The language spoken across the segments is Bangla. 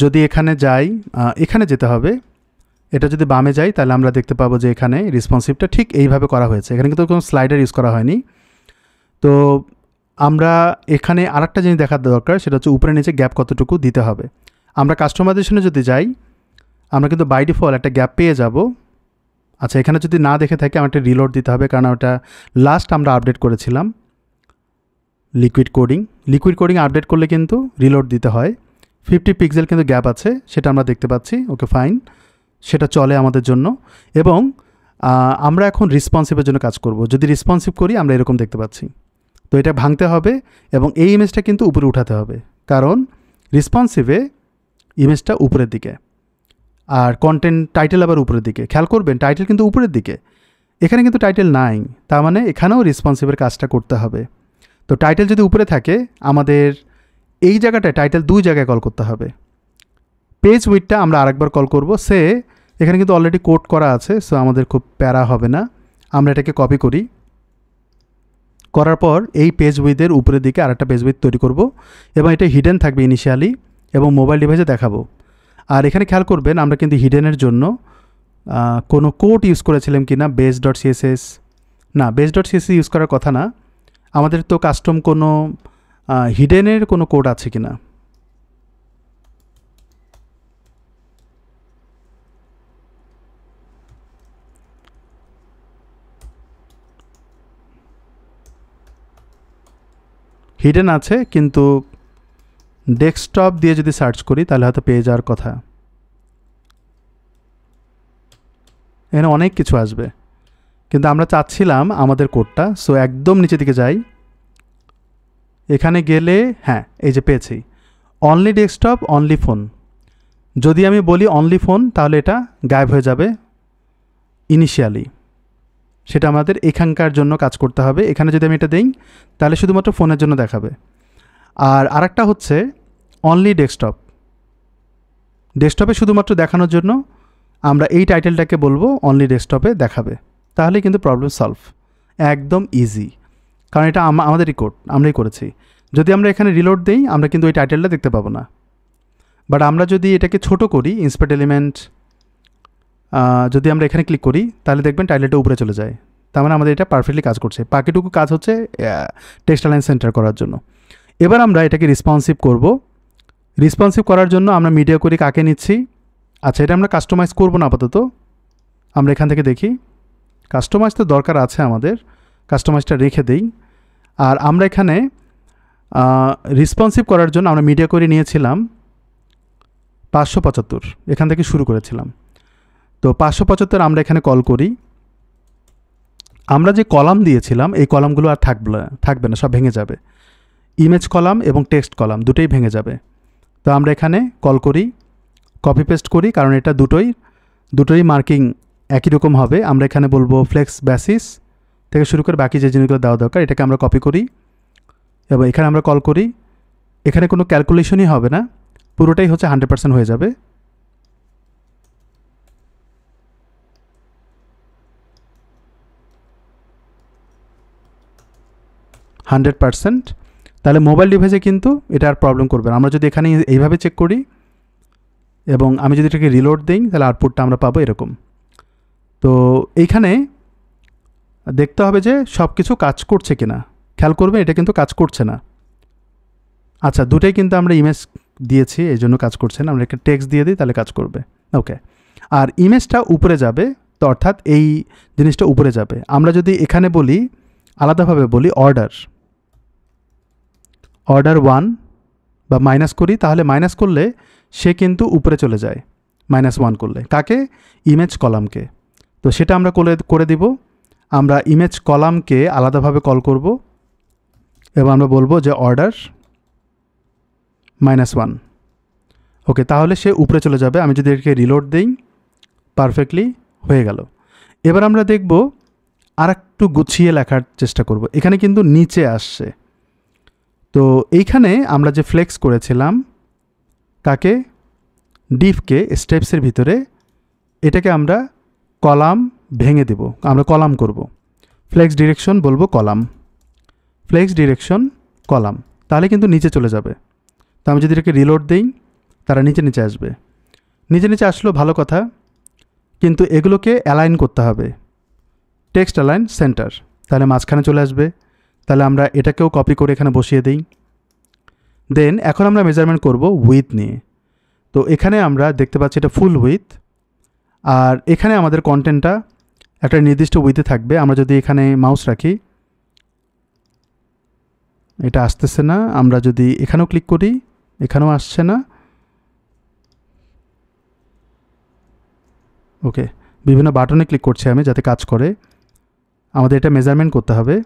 যদি এখানে যাই, এখানে যেতে হবে, এটা যদি বামে যাই তাহলে আমরা দেখতে পাবো যে এখানে রেসপন্সিভটা ঠিক এইভাবে করা হয়েছে, এখানে কিন্তু কোনো স্লাইডার ইউজ করা হয়নি। তো আমরা এখানে আরেকটা জিনিস দেখার দরকার, সেটা হচ্ছে উপরে নিচে গ্যাপ কতটুকু দিতে হবে। আমরা কাস্টমাইজেশনে যদি যাই আমরা কিন্তু বাই ডিফল্ট একটা গ্যাপ পেয়ে যাব। আচ্ছা, এখানে যদি না দেখে থাকি আমার একটা রিলোড দিতে হবে, কারণ ওটা লাস্ট আমরা আপডেট করেছিলাম লিকুইড কোডিং আপডেট করলে কিন্তু রিলোড দিতে হয়। 50 পিক্সেল কিন্তু গ্যাপ আছে, সেটা আমরা দেখতে পাচ্ছি। ওকে ফাইন, সেটা চলে আমাদের জন্য। এবং আমরা এখন রেসপন্সিভের জন্য কাজ করব। যদি রেসপন্সিভ করি আমরা এরকম দেখতে পাচ্ছি। তো এটা ভাঙতে হবে এবং এই ইমেজটা কিন্তু উপরে উঠাতে হবে, কারণ রেসপন্সিভে ইমেজটা উপরের দিকে আর কন্টেন্ট টাইটেল আবার উপরের দিকে। খেয়াল করবেন টাইটেল কিন্তু উপরের দিকে, এখানে কিন্তু টাইটেল নাই, তার মানে এখানেও রেসপন্সিভের কাজটা করতে হবে। তো টাইটেল যদি উপরে থাকে আমাদের এই জায়গাটায় টাইটেল 2 জায়গায় কল করতে হবে। পেজ উইডটা আমরা আরেকবার কল করব, সে এখানে কিন্তু অলরেডি কোড করা আছে, সো আমাদের খুব প্যারা হবে না। আমরা এটাকে কপি করার পর এই পেজ উইথের উপরের দিকে আরেকটা পেজ উইথ তৈরি করব এবং এটা হিডেন থাকবে ইনিশিয়ালি এবং মোবাইল ডিভাইসে দেখাবো। আর এখানে খেয়াল করবেন আমরা কিন্তু হিডেনের জন্য কোনো কোড ইউজ করেছিলাম কি না, base.css না, base.css ইউজ করার কথা না, আমাদের তো কাস্টম কোনো হিডেনের কোনো কোড আছে কি না। হিডেন আছে, কিন্তু ডেস্কটপ দিয়ে যদি সার্চ করি তাহলে হয়তো পেয়ে যাওয়ার কথা। এখানে অনেক কিছু আসবে, কিন্তু আমরা চাচ্ছিলাম আমাদের কোডটা। সো একদম নিচের দিকে যাই, এখানে গেলে হ্যাঁ এই যে পেয়েছি অনলি ডেস্কটপ অনলি ফোন। যদি আমি বলি অনলি ফোন তাহলে এটা গায়েব হয়ে যাবে ইনিশিয়ালি, সেটা আমাদের এখানকার জন্য কাজ করতে হবে। এখানে যদি আমি এটা দিই তাহলে শুধুমাত্র ফোনের জন্য দেখাবে। আর আরেকটা হচ্ছে অনলি ডেস্কটপে শুধুমাত্র দেখানোর জন্য আমরা এই টাইটেলটাকে বলবো অনলি ডেস্কটপে দেখাবে, তাহলে কিন্তু প্রবলেম সলভ, একদম ইজি, কারণ এটা আমাদেরই কোড, আমরাই করেছি। যদি আমরা এখানে রিলোড দিই আমরা কিন্তু ওই টাইটেলটা দেখতে পাবো না। বাট আমরা যদি এটাকে ছোট করি, ইন্সপেক্ট এলিমেন্ট যদি আমরা এখানে ক্লিক করি তাহলে দেখবেন টাইটেলটা উপরে চলে যায়, তার মানে আমাদের এটা পারফেক্টলি কাজ করছে। বাকিটুকু কাজ হচ্ছে টেক্সট অ্যালাইন সেন্টার করার জন্য। এবার আমরা এটাকে রেসপন্সিভ করব। রেসপন্সিভ করার জন্য আমরা মিডিয়া করি কাকে নিচ্ছি। আচ্ছা, এটা আমরা কাস্টমাইজ করব না আপাতত, আমরা এখান থেকে দেখি কাস্টমাইজ তো দরকার আছে আমাদের, কাস্টমাইজটা রেখে দেই। আর আমরা এখানে রেসপন্সিভ করার জন্য আমরা মিডিয়া করে নিয়েছিলাম 575, এখান থেকে শুরু করেছিলাম। তো 575 আমরা এখানে কল করি। আমরা যে কলাম দিয়েছিলাম এই কলামগুলো আর থাকবে না, সব ভেঙে যাবে। ইমেজ কলাম এবং টেক্সট কলাম দুটোই ভেঙে যাবে। তো আমরা এখানে কল করি, কপি পেস্ট করি, কারণ এটা দুটোই মার্কিং একই রকম হবে। আমরা এখানে বলবো ফ্লেক্স বেসিস থেকে শুরু করে বাকি যে জিনিসগুলো দেওয়া দরকার এটাকে আমরা কপি করি এবং এখানে আমরা কল করি। এখানে কোনো ক্যালকুলেশনই হবে না, পুরোটাই হচ্ছে 100% হয়ে যাবে। তাহলে মোবাইল ডিভাইসে কিন্তু এটা আর প্রবলেম করবে না। আমরা যদি এখানে এইভাবে চেক করি এবং আমি যদি এটাকে রিলোড দিই তাহলে আউটপুটটা আমরা পাবো এরকম। তো এইখানে দেখতে হবে যে সব কিছু কাজ করছে কিনা। খেয়াল করবে এটা কিন্তু কাজ করছে না। আচ্ছা, দুটোই কিন্তু আমরা ইমেজ দিয়েছি এই জন্য কাজ করছে না। আমরা একটা টেক্সট দিয়ে দিই তাহলে কাজ করবে। ওকে, আর ইমেজটা উপরে যাবে, তো অর্থাৎ এই জিনিসটা উপরে যাবে। আমরা যদি এখানে বলি আলাদাভাবে বলি অর্ডার 1 বা মাইনাস করি, তাহলে মাইনাস করলে সে কিন্তু উপরে চলে যায়। -1 করলে কাকে? ইমেজ কলামকে। তো সেটা আমরা করে দিব। আমরা ইমেজ কলামকে আলাদাভাবে কল করব এবং আমরা বলবো যে অর্ডার -1। ওকে, তাহলে সে উপরে চলে যাবে। আমি যদি এটাকে রিলোড দিই পারফেক্টলি হয়ে গেল। এবার আমরা দেখব আর একটু গুছিয়ে লেখার চেষ্টা করব। এখানে কিন্তু নিচে আসছে, তো এইখানে আমরা যে ফ্লেক্স করেছিলাম কাকে? ডিফকে স্টেপসের ভিতরে, এটাকে আমরা কলাম ভেঙে দেব, আমরা কলাম করব। ফ্লেক্স ডিরেকশন বলবো কলাম, ফ্লেক্স ডিরেকশন কলাম, তাহলে কিন্তু নিচে চলে যাবে। তো আমি যদি এটাকে রিলোড দিই তারা নিচে নিচে আসবে। নিচে নিচে আসলো ভালো কথা, কিন্তু এগুলোকে অ্যালাইন করতে হবে, টেক্সট অ্যালাইন সেন্টার, তাহলে মাঝখানে চলে আসবে। তাহলে আমরা এটাকেও কপি করে এখানে বসিয়ে দিই। দেন এখন আমরা মেজারমেন্ট করব উইথ নিয়ে। তো এখানে আমরা দেখতে পাচ্ছি এটা ফুল উইথ, আর এখানে আমাদের কন্টেন্টটা একটা নির্দিষ্ট উইথে থাকবে। আমরা যদি এখানে মাউস রাখি, এটা আসতেছে না। আমরা যদি এখানেও ক্লিক করি, এখানেও আসছে না। ওকে, বিভিন্ন বাটনে ক্লিক করছি আমি যাতে কাজ করে। আমাদের এটা মেজারমেন্ট করতে হবে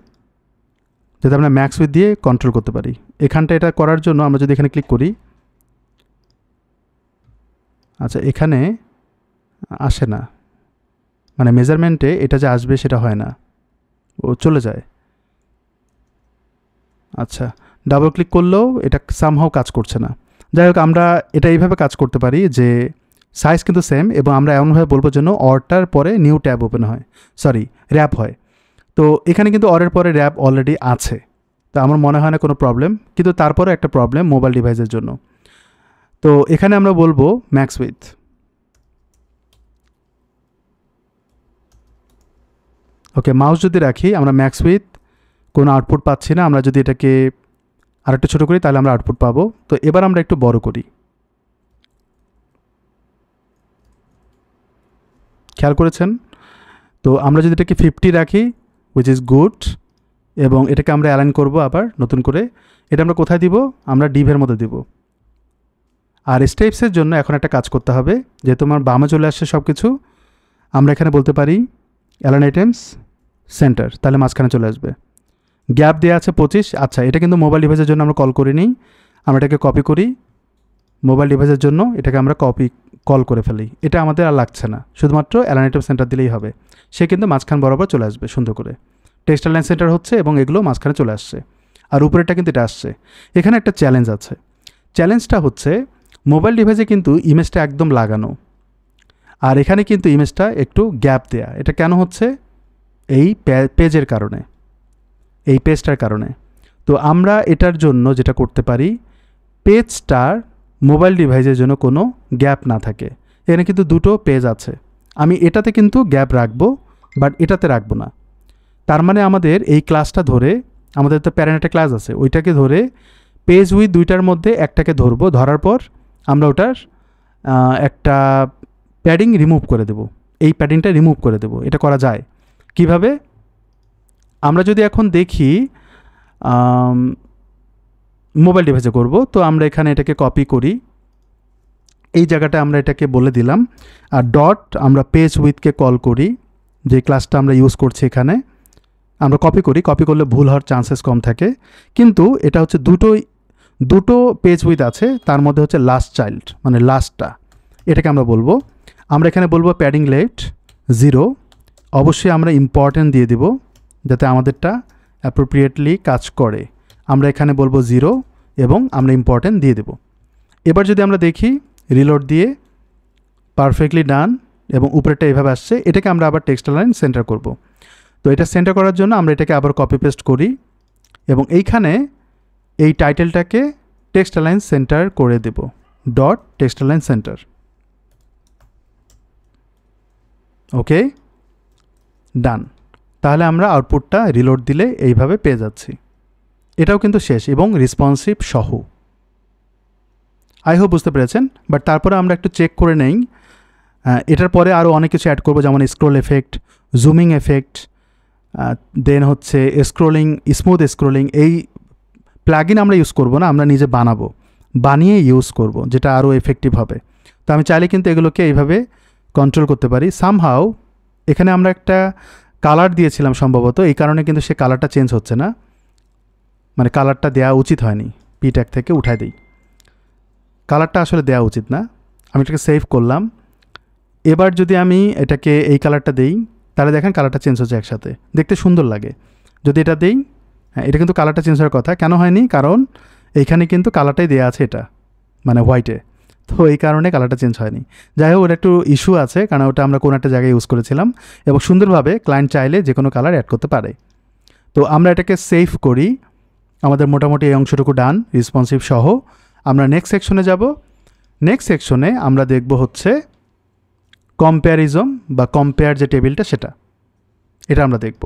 যাতে আমরা ম্যাক্স উইথ দিয়ে কন্ট্রোল করতে পারি। এখানটা এটা করার জন্য আমরা যদি এখানে ক্লিক করি, আচ্ছা এখানে আসে না, মানে মেজারমেন্টে এটা যে আসবে সেটা হয় না, ও চলে যায়। আচ্ছা, ডাবল ক্লিক করলেও এটা সামহাও কাজ করছে না। যাই হোক, আমরা এটা এইভাবে কাজ করতে পারি যে সাইজ কিন্তু সেম, এবং আমরা এমনভাবে বলবো যেন অরটার পরে নিউ ট্যাব ওপেন হয়, সরি র্যাপ হয়। তো এখানে কিন্তু অরের পরে র্যাপ অলরেডি আছে, তো আমার মনে হয় না কোনো প্রবলেম, কিন্তু তারপরে একটা প্রবলেম মোবাইল ডিভাইসের জন্য। তো এখানে আমরা বলবো ম্যাক্স উইথ। ওকে, মাউস যদি রাখি আমরা ম্যাক্স উইথ কোনো আউটপুট পাচ্ছি না। আমরা যদি এটাকে আরেকটু ছোটো করি তাহলে আমরা আউটপুট পাবো। তো এবার আমরা একটু বড় করি, খেয়াল করেছেন? তো আমরা যদি এটাকে 50 রাখি, উইচ ইজ গুড, এবং এটাকে আমরা অ্যালাইন করব আবার নতুন করে। এটা আমরা কোথায় দিব? আমরা ডিভের মধ্যে দিব। আর স্টেপসের জন্য এখন একটা কাজ করতে হবে, যেহেতু আমার বামে চলে আসছে সব কিছু, আমরা এখানে বলতে পারি অ্যালাইন আইটেমস সেন্টার, তাহলে মাঝখানে চলে আসবে। গ্যাপ দেওয়া আছে 25। আচ্ছা, এটা কিন্তু মোবাইল ডিভাইসের জন্য আমরা কল করিনি, আমরা এটাকে কপি করি। মোবাইল ডিভাইসের জন্য এটাকে আমরা কল করে ফেলি, এটা আমাদের আর লাগছে না, শুধুমাত্র অ্যালাইন আইটেম সেন্টার দিলেই হবে। সে কিন্তু মাঝখান বরাবর চলে আসবে সুন্দর করে। টেক্সট অ্যালাইন সেন্টার হচ্ছে এবং এগুলো মাঝখানে চলে আসছে, আর উপরেরটা কিন্তু এটা আসছে। এখানে একটা চ্যালেঞ্জ আছে। চ্যালেঞ্জটা হচ্ছে মোবাইল ডিভাইসে কিন্তু ইমেজটা একদম লাগানো, আর এখানে কিন্তু ইমেজটা একটু গ্যাপ দেয়া। এটা কেন হচ্ছে? এই পেজের কারণে, এই পেজটার কারণে। তো আমরা এটার জন্য যেটা করতে পারি, পেজটার মোবাইল ডিভাইসের জন্য কোনো গ্যাপ না থাকে। এখানে কিন্তু দুটো পেজ আছে, আমি এটাতে কিন্তু গ্যাপ রাখবো, বাট এটাতে রাখবো না। তার মানে আমাদের এই ক্লাসটা ধরে, আমাদের তো প্যারেন্ট একটা ক্লাস আছে, ওইটাকে ধরে পেজ উইথ দুইটার মধ্যে একটাকে ধরবো, ধরার পর আমরা ওটার একটা প্যাডিং রিমুভ করে দেব, এই প্যাডিংটা রিমুভ করে দেব। এটা করা যায় কিভাবে? আমরা যদি এখন দেখি মোবাইল ডিভাইসে করব, তো আমরা এখানে এটাকে কপি করি, এই জায়গাটা আমরা এটাকে বলে দিলাম, আর ডট আমরা পেজ উইথকে কল করি, যে ক্লাসটা আমরা ইউজ করছি এখানে আমরা কপি করি। কপি করলে ভুল হওয়ার চান্সেস কম থাকে, কিন্তু এটা হচ্ছে দুটো পেজ উইথ আছে, তার মধ্যে হচ্ছে লাস্ট চাইল্ড মানে লাস্টটা, এটাকে আমরা বলবো। আমরা এখানে বলবো প্যাডিং লেফট 0, অবশ্যই আমরা ইম্পর্টেন্ট দিয়ে দিব যাতে আমাদেরটা অ্যাপ্রোপ্রিয়েটলি কাজ করে। আমরা এখানে বলবো 0 এবং আমরা ইম্পর্টেন্ট দিয়ে দেব। এবার যদি আমরা দেখি রিলোড দিয়ে পারফেক্টলি ডান, এবং উপরেরটা এভাবে আসছে। এটাকে আমরা আবার টেক্সট অ্যালাইন সেন্টার করব। তো এটা সেন্টার করার জন্য আমরা এটাকে আবার কপি পেস্ট করি, এবং এইখানে এই টাইটেলটাকে টেক্সট অ্যালাইন সেন্টার করে দেব, ডট টেক্সট অ্যালাইন সেন্টার। ওকে, ডান। তাহলে আমরা আউটপুটটা রিলোড দিলে এইভাবে পেয়ে যাচ্ছি। এটাও কিন্তু শেষ এবং রেসপন্সিভ সহ। আই হোপ বুঝতে পেরেছেন। বাট তারপরে আমরা একটু চেক করে নেই, এটার পরে আরও অনেক কিছু অ্যাড করবো, যেমন স্ক্রোল এফেক্ট, জুমিং এফেক্ট, দেন হচ্ছে স্ক্রোলিং, স্মুথ স্ক্রোলিং। এই প্লাগইন আমরা ইউজ করব না, আমরা নিজে বানিয়ে ইউজ করব, যেটা আরও এফেক্টিভ হবে। তো আমি চাইলে কিন্তু এগুলোকে এইভাবে কন্ট্রোল করতে পারি। সামহাউ এখানে আমরা একটা কালার দিয়েছিলাম সম্ভবত, এই কারণে কিন্তু সে কালারটা চেঞ্জ হচ্ছে না, মানে কালারটা দেওয়া উচিত হয়নি। পি ট্যাগ থেকে উঠাই দিই, কালারটা আসলে দেওয়া উচিত না। আমি এটাকে সেভ করলাম। এবার যদি আমি এটাকে এই কালারটা দেই, তাহলে দেখেন কালারটা চেঞ্জ হচ্ছে একসাথে, দেখতে সুন্দর লাগে। যদি এটা দেই, হ্যাঁ এটা কিন্তু কালারটা চেঞ্জ হওয়ার কথা, কেন হয়নি? কারণ এইখানে কিন্তু কালারটাই দেওয়া আছে, এটা মানে হোয়াইটে, তো এই কারণে কালারটা চেঞ্জ হয়নি। যাই হোক, ওটা একটু ইস্যু আছে, কারণ ওটা আমরা কোনো একটা জায়গায় ইউজ করেছিলাম, এবং সুন্দরভাবে ক্লায়েন্ট চাইলে যে কোনো কালার অ্যাড করতে পারে। তো আমরা এটাকে সেভ করি। আমাদের মোটামুটি এই অংশটুকু ডান, রেসপন্সিভ সহ। আমরা নেক্সট সেকশনে যাব। নেক্সট সেকশনে আমরা দেখব হচ্ছে কম্প্যারিজম বা কম্পেয়ার যে টেবিলটা সেটা, এটা আমরা দেখব।